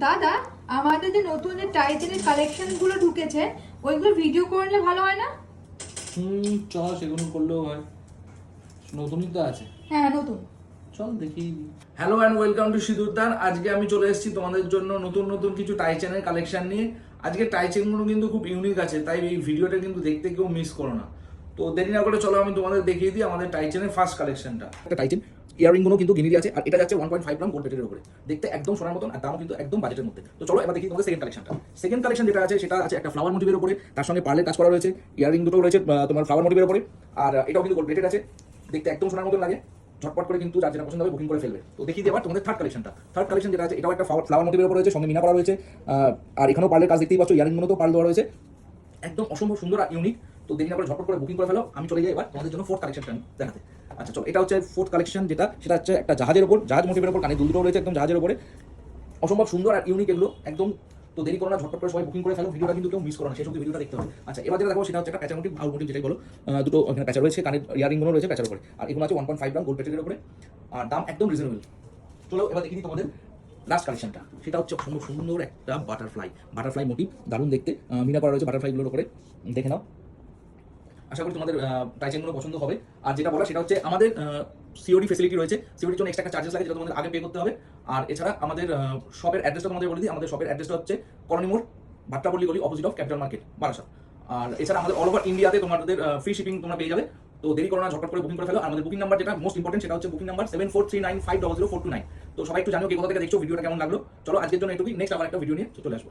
দাদা, আমাদের যে নতুন যে টাইটেনের কালেকশন গুলো ঢুকেছে ওইগুলো ভিডিও করলে ভালো হয় না? চল সেগুলো করলেও হয়, নতুনই তো আছে। হ্যাঁ, নতুন। চল দেখি। Hello and welcome to Sindurdaan. আজকে আমি চলে এসেছি তোমাদের জন্য নতুন নতুন কিছু টাইচেনের কালেকশন নিয়ে। আজকে টাইচেনগুলো কিন্তু খুব ইউনিক আছে, তাই এই ভিডিওটা কিন্তু দেখতে কেউ মিস করো না। তো দেরি না করে চলো আমি তোমাদের দেখিয়ে দিই আমাদের টাইচেনের ফার্স্ট কালেকশনটা। একটা টাইচেন ইয়ারিংগুলো কিন্তু গিনিরি আছে, আর এটা যাচ্ছে 1.5 গ্রাম গোল্ড প্লেটের উপরে। দেখতে একদম সোনার মতন, আর দামও কিন্তু একদম বাজেটের মধ্যে। তো চলো এবার দেখি তোমাদের সেকেন্ড কালেকশনটা। সেকেন্ড কালেকশন যেটা আছে সেটা আছে একটা ফ্লাওয়ার মোটিভের উপরে, তার সঙ্গে পার্লের কাজ করা রয়েছে। ইয়ারিং দুটো রয়েছে তোমার ফ্লাওয়ার মোটিভের উপরে, আর এটাও কিন্তু গোল্ড প্লেটেড আছে। দেখতে একদম সোনার মতন লাগে। ঝটপট করে কিন্তু যার যেটা পছন্দ হবে বুকিং করে ফেলবে। তো দেখি এবার তোমাদের থার্ড কালেকশনটা। থার্ড কালেকশন যেটা আছে এটাও একটা ফ্লাওয়ার মোটিভের উপর রয়েছে, সঙ্গে মিনা করা রয়েছে। আর এখানেও পার্লের কাজ দেখতেই পাচ্ছ, ইয়ারিংগুলো তো পার্ল দেওয়া রয়েছে। একদম অসম্ভব সুন্দর আর ইউনিক। তো দেরি না করে ঝটপট করে বুকিং করে ফেলো। আমি চলে যাই এবার তোমাদের জন্য ফোর্থ কালেকশনটা দেখাতে। আচ্ছা চলো, এটা হচ্ছে ফোর্থ কালেকশন, সেটা হচ্ছে একটা জাহাজের উপর, জাহাজ মোটিভের উপর, কানে দুটো রয়েছে একদম জাহাজের উপরে। অসম্ভব সুন্দর আর ইউনিক এগুলো একদম। তো দেরি করো না, ঝটপট করে সবাই বুকিং করে ফেলো। ভিডিওটা কিন্তু কেউ মিস করো না, সেই সব ভিডিওটা দেখতে হবে। আচ্ছা এবার যেটা দেখো সেটা হচ্ছে একটা প্যাচার মোটিভ, আউট মোটিভ যেটাই বলো। দুটো এখানে প্যাচার রয়েছে, কানের ইয়ারিংগুলো রয়েছে প্যাচার উপরে, আর এগুলো আছে 1.5 গ্রাম গোল্ড প্লেটের উপরে, আর দাম একদম রিজনেবল। চলো এবার দেখি তোমাদের লাস্ট কালেকশনটা। সেটা হচ্ছে অসম্ভব সুন্দর একটা বাটারফ্লাই মোটিভ, দারুণ দেখতে। মিনা করা রয়েছে বাটারফ্লাইগুলোর উপরে, দেখে নাও। আশা করি তোমাদের টাইচেনগুলো পছন্দ হবে। আর যেটা বলা সেটা হচ্ছে আমাদের সিওডি ফেসিলিটি রয়েছে। সিওডির জন্য এক্সট্রা একটা চার্জেস লাগে, যেটা তোমাদের আগে পে করতে হবে। আর এছাড়া আমাদের শপের অ্যাড্রেসটা তোমাদের বলে দিই। আমাদের শপের অ্যাড্রেসটা হচ্ছে করণী মোড়, ভাট্টাপল্লী গলি, opposite of capital market, Barasat. আর এছাড়া আমাদের অল ওভার ইন্ডিয়াতে তোমাদের ফ্রি শিপিং তোমরা পেয়ে যাবে। তো দেরি করো না, ঝটপট করে বুকিং করে ফেলো। আর আমাদের বুকিং নাম্বার যেটা মোস্ট ইম্পর্টেন্ট, সেটা হচ্ছে বুকিং নাম্বার 7439500429। তো সবাই একটু জানো কি কোথা থেকে দেখছো, ভিডিওটা কেমন লাগলো। চলো আজকের জন্য এটুকুই, নেক্সট আবার একটা ভিডিও নিয়ে চলে আসবো।